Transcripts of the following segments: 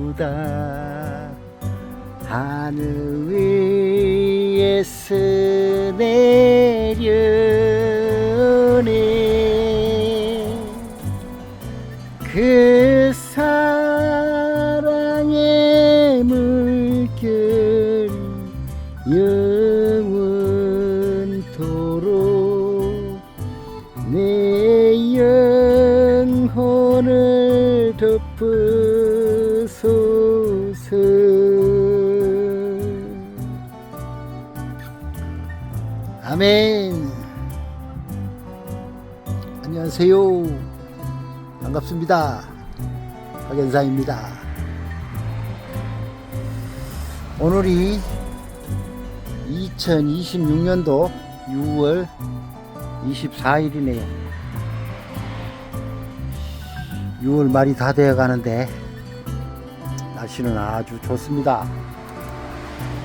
평화로다 하늘 위에서 내려오네 그 사랑의 물결 영원토록 내 영혼을 덮으소서. 아멘. 안녕하세요. 반갑습니다. 박연사입니다. 오늘이 2026년도 6월 24일이네요. 6월 말이 다 되어 가는데 날씨는 아주 좋습니다.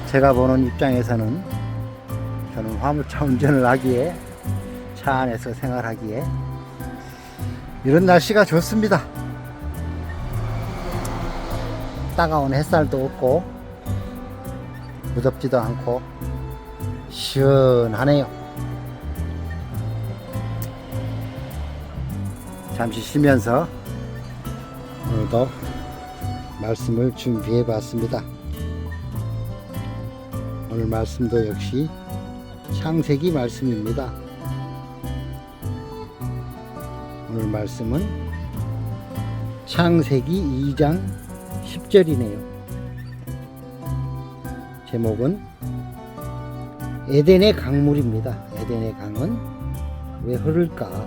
제가 보는 입장에서는 저는 화물차 운전을 하기에 차 안에서 생활하기에 이런 날씨가 좋습니다. 따가운 햇살도 없고 무덥지도 않고 시원하네요. 잠시 쉬면서 오늘도 말씀을 준비해 봤습니다. 오늘 말씀도 역시 창세기 말씀입니다. 오늘 말씀은 창세기 2장 10절이네요. 제목은 에덴의 강물입니다. 에덴의 강은 왜 흐를까에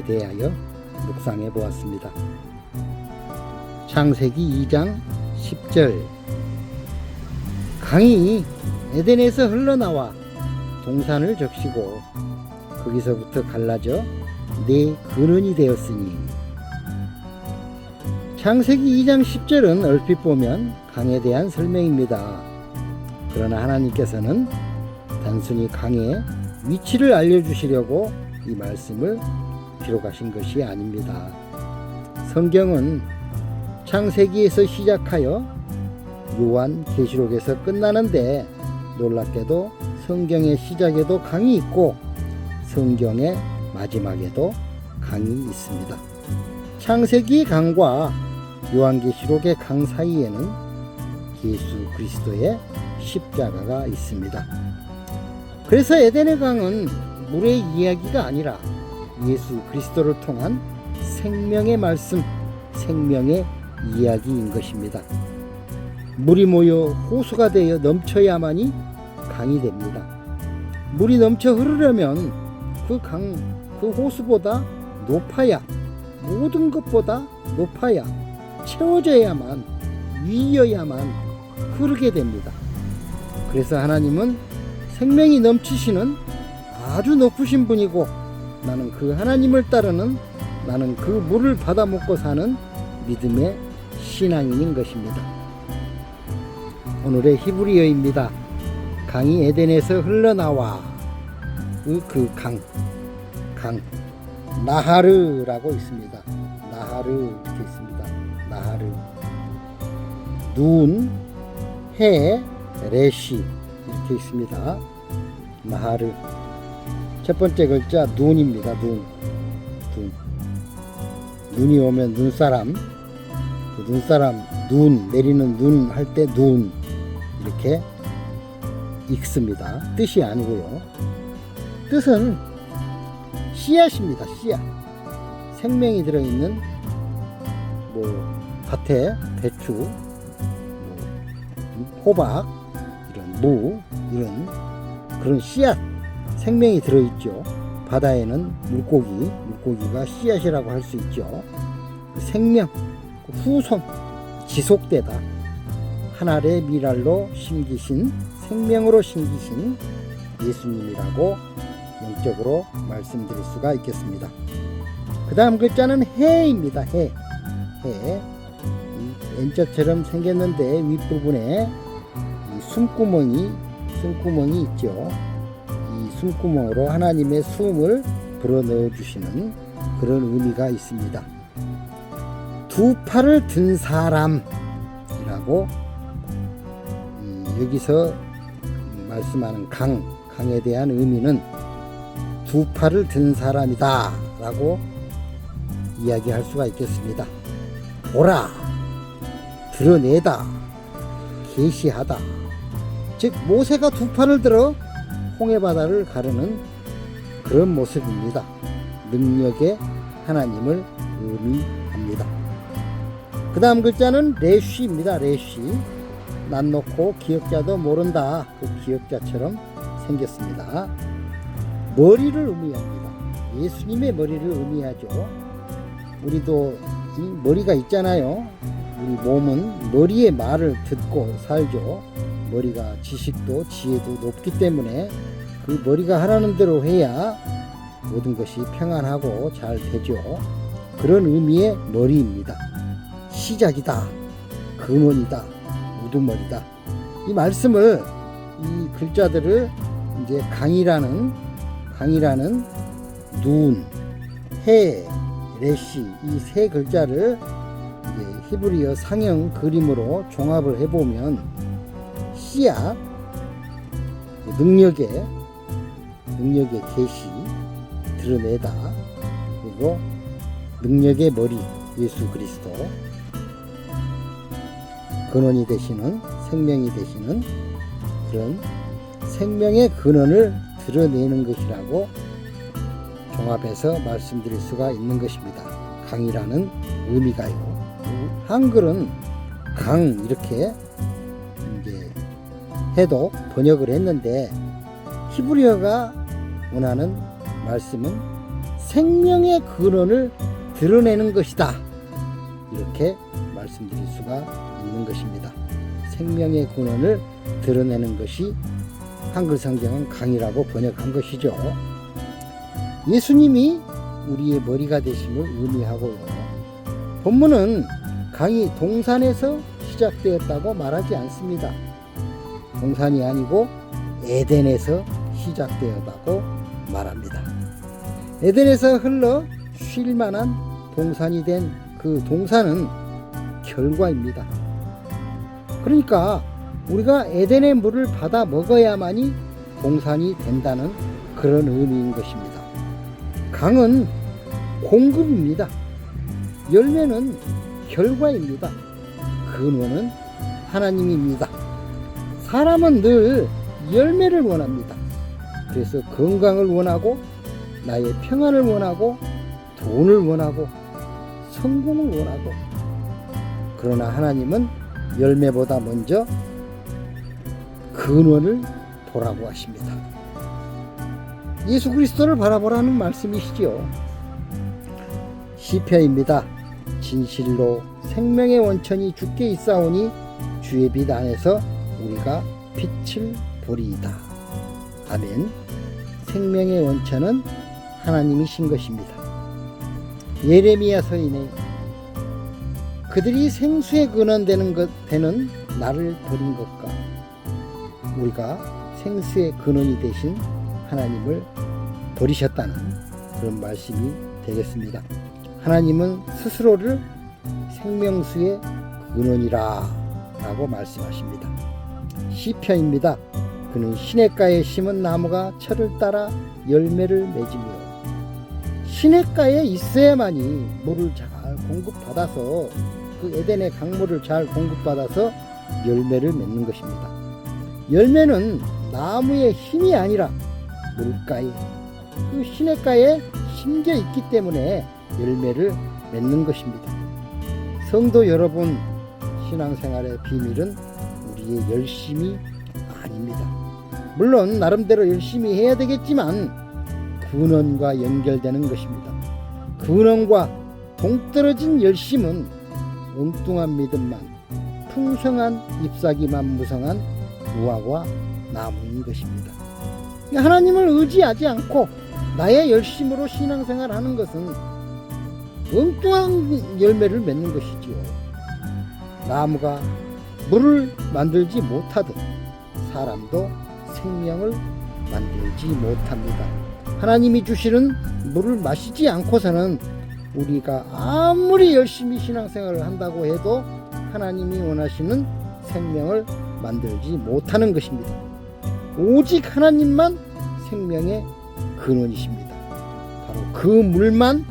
대하여 묵상해 보았습니다. 창세기 2장 10절 강이 에덴에서 흘러나와 동산을 적시고 거기서부터 갈라져 네 근원이 되었으니. 창세기 2장 10절은 얼핏 보면 강에 대한 설명입니다. 그러나 하나님께서는 단순히 강의 위치를 알려주시려고 이 말씀을 기록하신 것이 아닙니다. 성경은 창세기에서 시작하여 요한계시록에서 끝나는데 놀랍게도 성경의 시작에도 강이 있고 성경의 마지막에도 강이 있습니다. 창세기 강과 요한계시록의 강 사이에는 예수 그리스도의 십자가가 있습니다. 그래서 에덴의 강은 물의 이야기가 아니라 예수 그리스도를 통한 생명의 말씀, 생명의 이야기인 것입니다. 물이 모여 호수가 되어 넘쳐야만이 강이 됩니다. 물이 넘쳐 흐르려면 그 강, 그 호수보다 높아야, 모든 것보다 높아야, 채워져야만, 위여야만 흐르게 됩니다. 그래서 하나님은 생명이 넘치시는 아주 높으신 분이고 나는 그 하나님을 따르는, 나는 그 물을 받아 먹고 사는 믿음의 신앙인인 것입니다. 오늘의 히브리어입니다. 강이 에덴에서 흘러나와 그 강 나하르라고 있습니다. 나하르 이렇게 있습니다. 나하르 눈, 해, 레시 이렇게 있습니다. 나하르 첫 번째 글자 눈입니다. 눈이 오면 눈사람, 그 눈사람 눈 내리는 눈 할 때 눈 이렇게 읽습니다. 뜻이 아니고요. 뜻은 씨앗입니다. 씨앗. 생명이 들어있는 밭에 배추, 호박, 이런 무, 이런 그런 씨앗 생명이 들어있죠. 바다에는 물고기가 씨앗이라고 할 수 있죠. 생명, 후손, 지속되다. 하늘의 미랄로 심기신, 생명으로 심기신 예수님이라고 영적으로 말씀드릴 수가 있겠습니다. 그 다음 글자는 해입니다. 해. N자처럼 생겼는데 윗부분에 이 숨구멍이 있죠. 이 이 숨구멍으로 하나님의 숨을 불어넣어 주시는 그런 의미가 있습니다. 두 팔을 든 사람이라고 여기서 말씀하는 강에 대한 의미는 두 팔을 든 사람이다 라고 이야기할 수가 있겠습니다. 보라, 드러내다, 계시하다. 즉 모세가 두 팔을 들어 홍해바다를 가르는 그런 모습입니다. 능력의 하나님을 의미합니다. 그 다음 글자는 레쉬입니다. 레쉬. 난 놓고 기억자도 모른다. 그 기억자처럼 생겼습니다. 머리를 의미합니다. 예수님의 머리를 의미하죠. 우리도 이 머리가 있잖아요. 우리 몸은 머리의 말을 듣고 살죠. 머리가 지식도 지혜도 높기 때문에 그 머리가 하라는 대로 해야 모든 것이 평안하고 잘 되죠. 그런 의미의 머리입니다. 시작이다, 근원이다, 우두머리다. 이 말씀을, 이 글자들을 이제 강이라는 눈, 해, 레시, 이 세 글자를 이제 히브리어 상형 그림으로 종합을 해보면 씨앗, 능력의 계시, 드러내다, 그리고 능력의 머리 예수 그리스도, 근원이 되시는, 생명이 되시는 그런 생명의 근원을 드러내는 것이라고 종합해서 말씀드릴 수가 있는 것입니다. 강이라는 의미가요. 한글은 강 이렇게 이제 해도 번역을 했는데 히브리어가 원하는 말씀은 생명의 근원을 드러내는 것이다. 이렇게 말씀드릴 수가 있는 것입니다. 생명의 근원을 드러내는 것이 한글 성경은 강이라고 번역한 것이죠. 예수님이 우리의 머리가 되심을 의미하고요. 본문은 강이 동산에서 시작되었다고 말하지 않습니다. 동산이 아니고 에덴에서 시작되었다고 말합니다. 에덴에서 흘러 쉴 만한 동산이 된 그 동산은 결과입니다. 그러니까 우리가 에덴의 물을 받아 먹어야만이 동산이 된다는 그런 의미인 것입니다. 강은 공급입니다. 열매는 결과입니다. 근원은 하나님입니다. 사람은 늘 열매를 원합니다. 그래서 건강을 원하고 나의 평안을 원하고 돈을 원하고 성공을 원하고, 그러나 하나님은 열매보다 먼저 근원을 보라고 하십니다. 예수 그리스도를 바라보라는 말씀이시죠. 시편입니다. 진실로 생명의 원천이 주께 있사오니 주의 빛 안에서 우리가 빛을 보리이다. 아멘. 생명의 원천은 하나님이신 것입니다. 예레미야 서인에 그들이 생수의 근원 되는 나를 버린 것과 우리가 생수의 근원이 되신 하나님을 버리셨다는 그런 말씀이 되겠습니다. 하나님은 스스로를 생명수의 근원이라 라고 말씀하십니다. 시편입니다. 그는 시냇가에 심은 나무가 철을 따라 열매를 맺으며, 시냇가에 있어야만이 물을 잘 공급받아서, 그 에덴의 강물을 잘 공급받아서 열매를 맺는 것입니다. 열매는 나무의 힘이 아니라 물가에, 그 시냇가에 심겨 있기 때문에 열매를 맺는 것입니다. 성도 여러분, 신앙생활의 비밀은 우리의 열심이 아닙니다. 물론 나름대로 열심히 해야 되겠지만 근원과 연결되는 것입니다. 근원과 동떨어진 열심은 엉뚱한 믿음만, 풍성한 잎사귀만 무성한 무화과 나무인 것입니다. 하나님을 의지하지 않고 나의 열심으로 신앙생활하는 것은 엉뚱한 열매를 맺는 것이지요. 나무가 물을 만들지 못하듯 사람도 생명을 만들지 못합니다. 하나님이 주시는 물을 마시지 않고서는 우리가 아무리 열심히 신앙생활을 한다고 해도 하나님이 원하시는 생명을 만들지 못하는 것입니다. 오직 하나님만 생명의 근원이십니다. 바로 그 물만,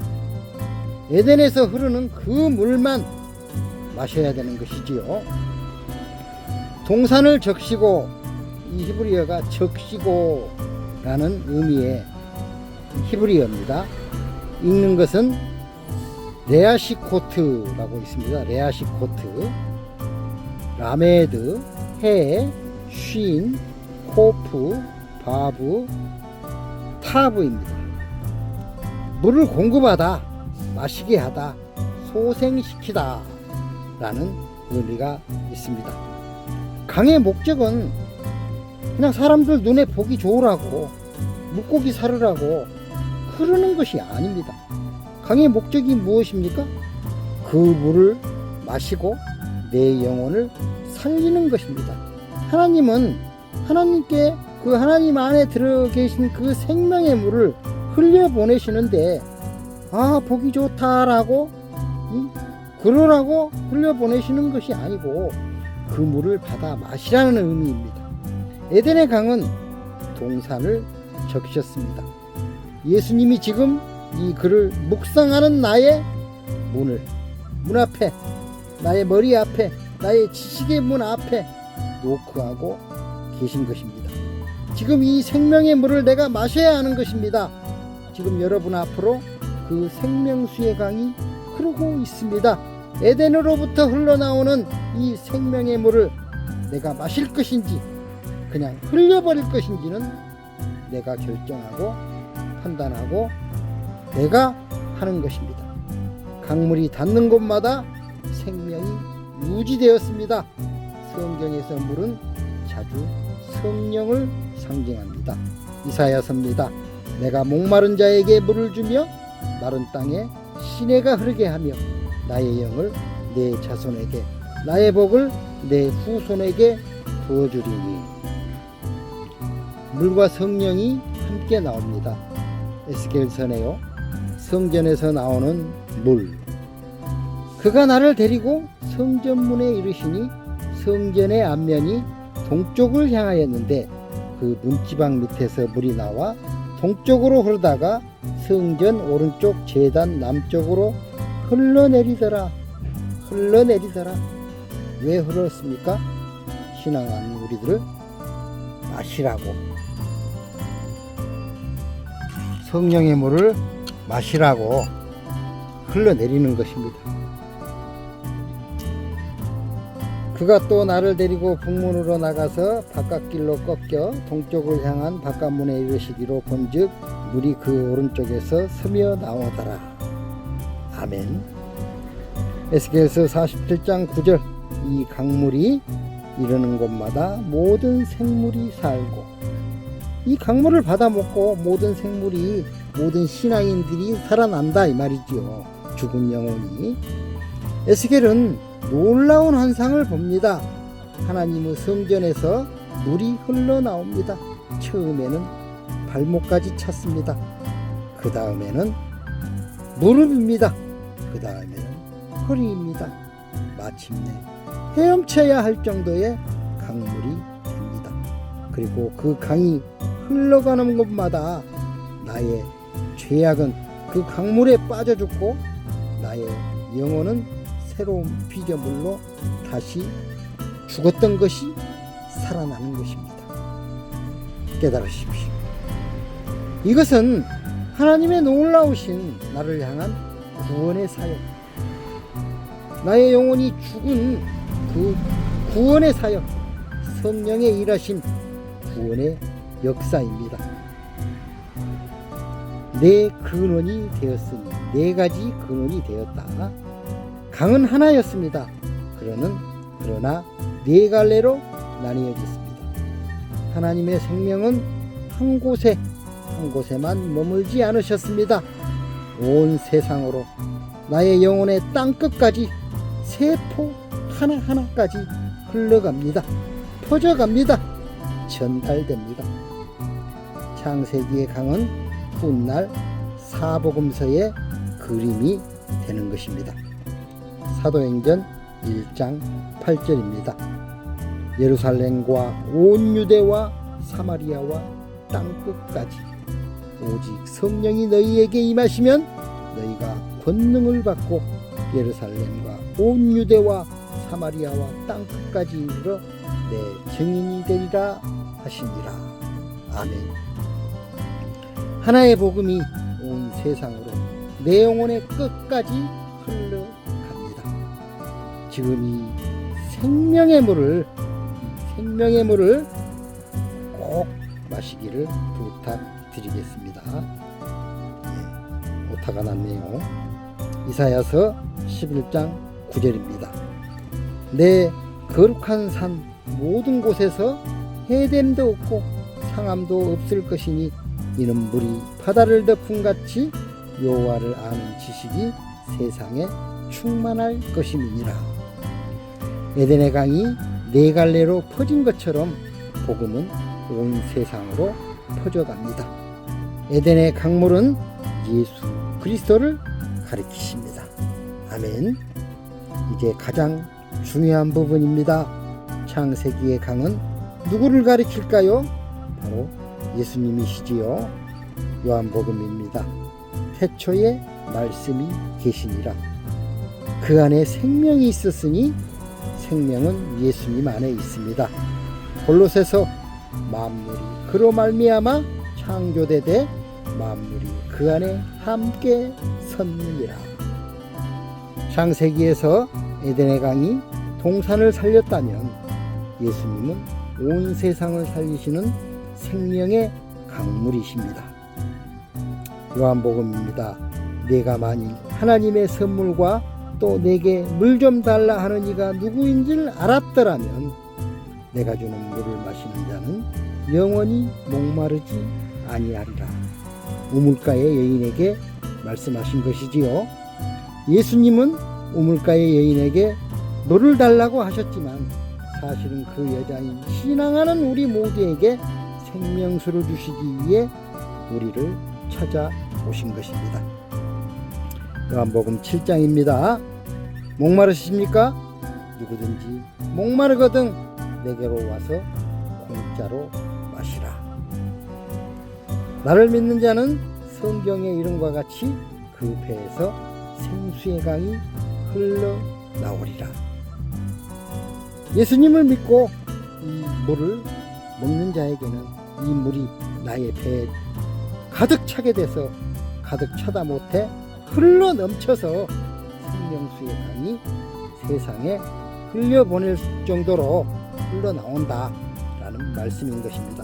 에덴에서 흐르는 그 물만 마셔야 되는 것이지요. 동산을 적시고, 이 히브리어가 적시고라는 의미의 히브리어입니다. 읽는 것은 레아시코트라고 있습니다. 레아시코트, 라메드, 해, 쉰, 코프, 바브, 타브입니다. 물을 공급하다, 마시게 하다, 소생시키다 라는 의미가 있습니다. 강의 목적은 그냥 사람들 눈에 보기 좋으라고, 물고기 사르라고 흐르는 것이 아닙니다. 강의 목적이 무엇입니까? 그 물을 마시고 내 영혼을 살리는 것입니다. 하나님은 하나님께 그 하나님 안에 들어 계신 그 생명의 물을 흘려보내시는데, 보기 좋다라고 그러라고 흘려보내시는 것이 아니고 그 물을 받아 마시라는 의미입니다. 에덴의 강은 동산을 적셨습니다. 예수님이 지금 이 글을 묵상하는 나의 문을, 문 앞에, 나의 머리 앞에, 나의 지식의 문 앞에 노크하고 계신 것입니다. 지금 이 생명의 물을 내가 마셔야 하는 것입니다. 지금 여러분 앞으로 그 생명수의 강이 흐르고 있습니다. 에덴으로부터 흘러나오는 이 생명의 물을 내가 마실 것인지 그냥 흘려버릴 것인지는 내가 결정하고 판단하고 내가 하는 것입니다. 강물이 닿는 곳마다 생명이 유지되었습니다. 성경에서 물은 자주 성령을 상징합니다. 이사야서입니다. 내가 목마른 자에게 물을 주며 마른 땅에 시내가 흐르게 하며 나의 영을 내 자손에게, 나의 복을 내 후손에게 부어주리니. 물과 성령이 함께 나옵니다. 에스겔서네요. 성전에서 나오는 물. 그가 나를 데리고 성전문에 이르시니 성전의 앞면이 동쪽을 향하였는데 그 문지방 밑에서 물이 나와 동쪽으로 흐르다가 성전 오른쪽 제단 남쪽으로 흘러내리더라. 왜 흘렀습니까? 신앙하는 우리들을 마시라고, 성령의 물을 마시라고 흘러내리는 것입니다. 그가 또 나를 데리고 북문으로 나가서 바깥길로 꺾여 동쪽을 향한 바깥문에 이르시기로 본즉 물이 그 오른쪽에서 스며 나오더라. 아멘. 에스겔서 47장 9절. 이 강물이 이르는 곳마다 모든 생물이 살고, 이 강물을 받아 먹고 모든 생물이, 모든 신앙인들이 살아난다 이 말이지요. 죽은 영혼이. 에스겔은 놀라운 환상을 봅니다. 하나님의 성전에서 물이 흘러나옵니다. 처음에는 발목까지 찼습니다. 그 다음에는 무릎입니다. 그 다음에는 허리입니다. 마침내 헤엄쳐야 할 정도의 강물이 됩니다. 그리고 그 강이 흘러가는 곳마다 나의 죄악은 그 강물에 빠져 죽고 나의 영혼은 새로운 피조물로 다시 죽었던 것이 살아나는 것입니다. 깨달으십시오. 이것은 하나님의 놀라우신 나를 향한 구원의 사역, 나의 영혼이 죽은 그 구원의 사역, 성령의 일하신 구원의 역사입니다. 네 근원이 되었으니, 네 가지 근원이 되었다. 강은 하나였습니다. 그러나 네 갈래로 나뉘어졌습니다. 하나님의 생명은 한 곳에만 머물지 않으셨습니다. 온 세상으로, 나의 영혼의 땅끝까지, 세포 하나하나까지 흘러갑니다. 퍼져갑니다. 전달됩니다. 창세기의 강은 훗날 사복음서의 그림이 되는 것입니다. 사도행전 1장 8절입니다. 예루살렘과 온 유대와 사마리아와 땅끝까지 오직 성령이 너희에게 임하시면 너희가 권능을 받고 예루살렘과 온 유대와 사마리아와 땅끝까지 이르러 내 증인이 되리라 하시니라. 아멘. 하나의 복음이 온 세상으로 내 영혼의 끝까지 흘러갑니다. 지금 이 생명의 물을 꼭 마시기를 부탁드리겠습니다. 오타가 났네요. 이사야서 11장 9절입니다. 내 거룩한 산 모든 곳에서 해됨도 없고 상함도 없을 것이니 이는 물이 바다를 덮은 같이 여호와를 아는 지식이 세상에 충만할 것임이니라. 에덴의 강이 네 갈래로 퍼진 것처럼 복음은 온 세상으로 퍼져갑니다. 에덴의 강물은 예수 그리스도를 가리키십니다. 아멘. 이제 가장 중요한 부분입니다. 창세기의 강은 누구를 가리킬까요? 바로 예수님이시지요. 요한복음입니다. 태초에 말씀이 계시니라. 그 안에 생명이 있었으니 생명은 예수님 안에 있습니다. 골로새서 만물이 그로 말미암아 창조되되 만물이 그 안에 함께 섰느니라. 창세기에서 에덴의 강이 동산을 살렸다면 예수님은 온 세상을 살리시는 생명의 강물이십니다. 요한복음입니다. 내가 만일 하나님의 선물과 또 내게 물 좀 달라 하는 이가 누구인지를 알았더라면 내가 주는 물을 마시는 자는 영원히 목마르지 아니하리라. 우물가의 여인에게 말씀하신 것이지요. 예수님은 우물가의 여인에게 물을 달라고 하셨지만 사실은 그 여자인 신앙하는 우리 모두에게 생명수를 주시기 위해 우리를 찾아오신 것입니다. 요한복음 7장입니다. 목마르십니까? 누구든지 목마르거든 내게로 와서 공짜로 마시라. 나를 믿는 자는 성경의 이름과 같이 그 배에서 생수의 강이 흘러나오리라. 예수님을 믿고 이 물을 먹는 자에게는 이 물이 나의 배에 가득 차게 돼서 가득 차다 못해 흘러 넘쳐서 생명수의 강이 세상에 흘려보낼 정도로 흘러나온다 라는 말씀인 것입니다.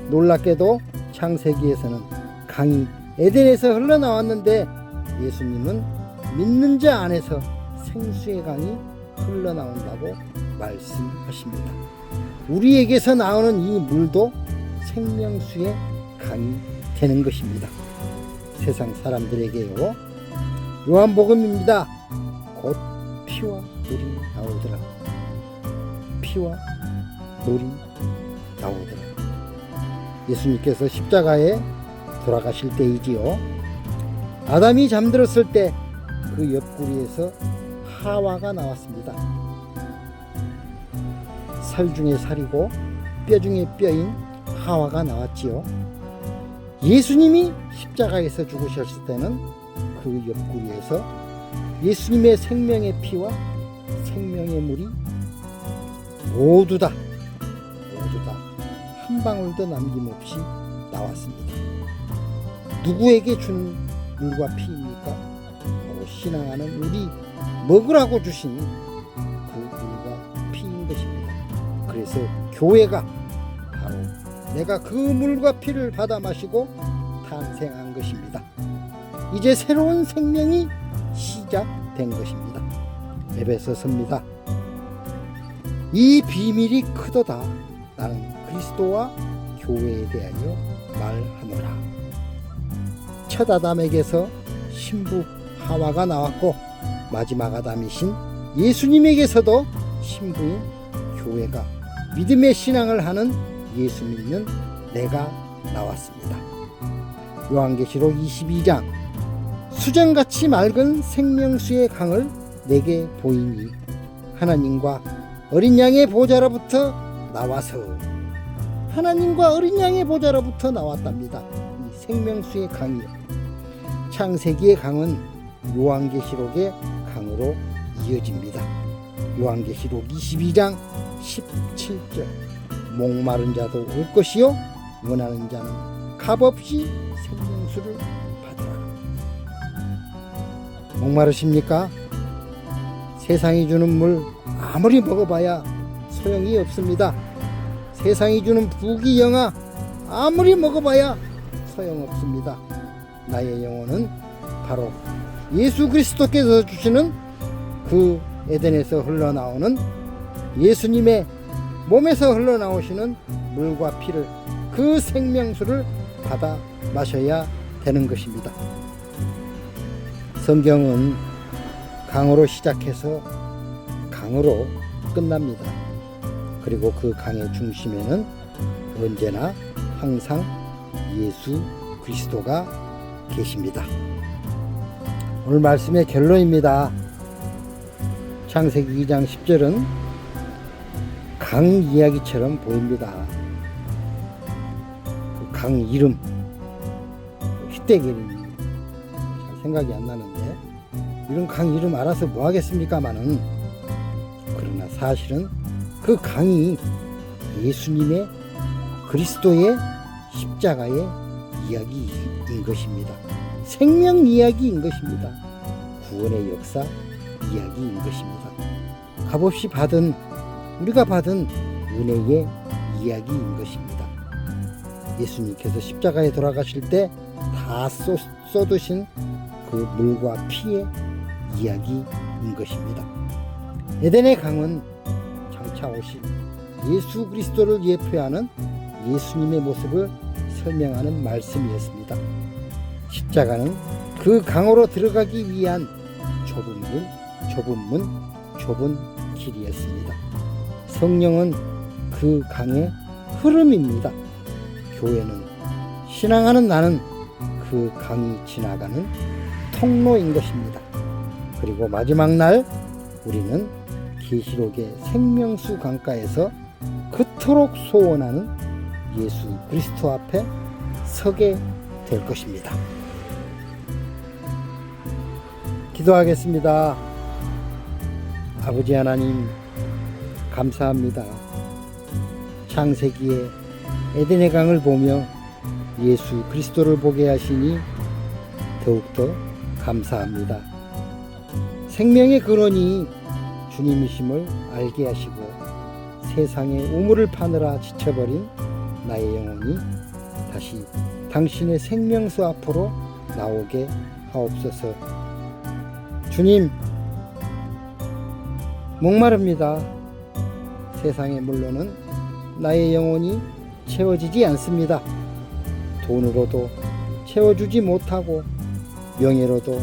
놀랍게도 창세기에서는 강이 에덴에서 흘러나왔는데 예수님은 믿는 자 안에서 생수의 강이 흘러나온다고 말씀하십니다. 우리에게서 나오는 이 물도 생명수의 강이 되는 것입니다. 세상 사람들에게요. 요한복음입니다. 곧 피와 물이 나오더라. 피와 물이 나오더라. 예수님께서 십자가에 돌아가실 때이지요. 아담이 잠들었을 때 그 옆구리에서 하와가 나왔습니다. 살 중에 살이고 뼈 중에 뼈인 하와가 나왔지요. 예수님이 십자가에서 죽으셨을 때는 그 옆구리에서 예수님의 생명의 피와 생명의 물이 모두 다 한 방울도 남김없이 나왔습니다. 누구에게 준 물과 피입니까? 바로 신앙하는 우리 먹으라고 주신 그 물과 피인 것입니다. 그래서 교회가 바로 내가 그 물과 피를 받아 마시고 탄생한 것입니다. 이제 새로운 생명이 시작된 것입니다. 에베소서입니다. 이 비밀이 크도다. 나는 그리스도와 교회에 대하여 말하노라. 첫 아담에게서 신부 하와가 나왔고 마지막 아담이신 예수님에게서도 신부인 교회가 믿음의 신앙을 하는 예수 믿는 내가 나왔습니다. 요한계시록 22장 수정같이 맑은 생명수의 강을 내게 보이니 하나님과 어린 양의 보좌로부터 나와서 하나님과 어린 양의 보좌로부터 나왔답니다. 이 생명수의 강이요. 창세기의 강은 요한계시록의 강으로 이어집니다. 요한계시록 22장 17절 목마른 자도 올 것이요 원하는 자는 값없이 생명수를 받으라. 목마르십니까? 세상이 주는 물 아무리 먹어봐야 소용이 없습니다. 세상이 주는 부귀영화 아무리 먹어봐야 소용없습니다. 나의 영혼은 바로 예수 그리스도께서 주시는 그 에덴에서 흘러나오는 예수님의 몸에서 흘러나오시는 물과 피를 그 생명수를 받아 마셔야 되는 것입니다. 성경은 강으로 시작해서 강으로 끝납니다. 그리고 그 강의 중심에는 언제나 항상 예수 그리스도가 계십니다. 오늘 말씀의 결론입니다. 창세기 2장 10절은 강 이야기처럼 보입니다. 그 강 이름 휘대길이 잘 생각이 안 나는데 이런 강 이름 알아서 뭐 하겠습니까마는 그러나 사실은 그 강이 예수님의 그리스도의 십자가의 이야기인 것입니다. 생명 이야기인 것입니다. 구원의 역사 이야기인 것입니다. 값없이 받은 우리가 받은 은혜의 이야기인 것입니다. 예수님께서 십자가에 돌아가실 때 다 쏟으신 그 물과 피의 이야기인 것입니다. 에덴의 강은 장차 오실 예수 그리스도를 예표하는 예수님의 모습을 설명하는 말씀이었습니다. 십자가는 그 강으로 들어가기 위한 좁은 길이었습니다. 성령은 그 강의 흐름입니다. 교회는 신앙하는 나는 그 강이 지나가는 통로인 것입니다. 그리고 마지막 날 우리는 계시록의 생명수 강가에서 그토록 소원하는 예수 그리스도 앞에 서게 될 것입니다. 기도하겠습니다. 아버지 하나님 감사합니다. 창세기의 에덴의 강을 보며 예수 그리스도를 보게 하시니 더욱더 감사합니다. 생명의 근원이 주님이심을 알게 하시고 세상의 우물을 파느라 지쳐버린 나의 영혼이 다시 당신의 생명수 앞으로 나오게 하옵소서. 주님, 목마릅니다. 세상의 물로는 나의 영혼이 채워지지 않습니다. 돈으로도 채워주지 못하고 명예로도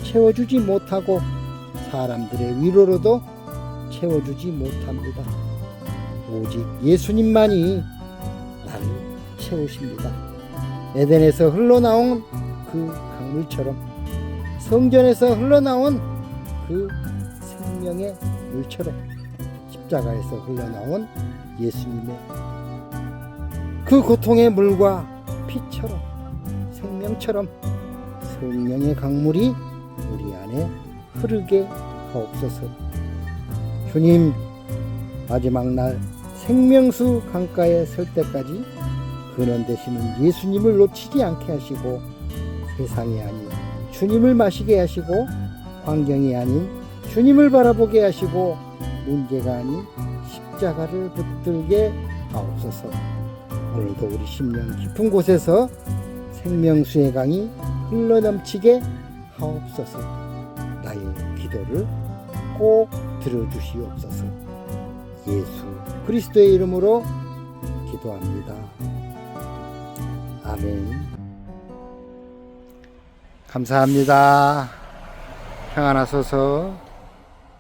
채워주지 못하고 사람들의 위로로도 채워주지 못합니다. 오직 예수님만이 나를 채우십니다. 에덴에서 흘러나온 그 강물처럼 성전에서 흘러나온 그 생명의 물처럼 십자가에서 흘러나온 예수님의 그 고통의 물과 피처럼 생명처럼 성령의 강물이 우리 안에 흐르게 하옵소서. 주님, 마지막 날 생명수 강가에 설 때까지 근원 되시는 예수님을 놓치지 않게 하시고 세상이 아닌 주님을 마시게 하시고 환경이 아닌 주님을 바라보게 하시고 문제가 아닌 십자가를 붙들게 하옵소서. 오늘도 우리 심령 깊은 곳에서 생명수의 강이 흘러넘치게 하옵소서. 나의 기도를 꼭 들어주시옵소서. 예수 그리스도의 이름으로 기도합니다. 아멘. 감사합니다. 평안하소서.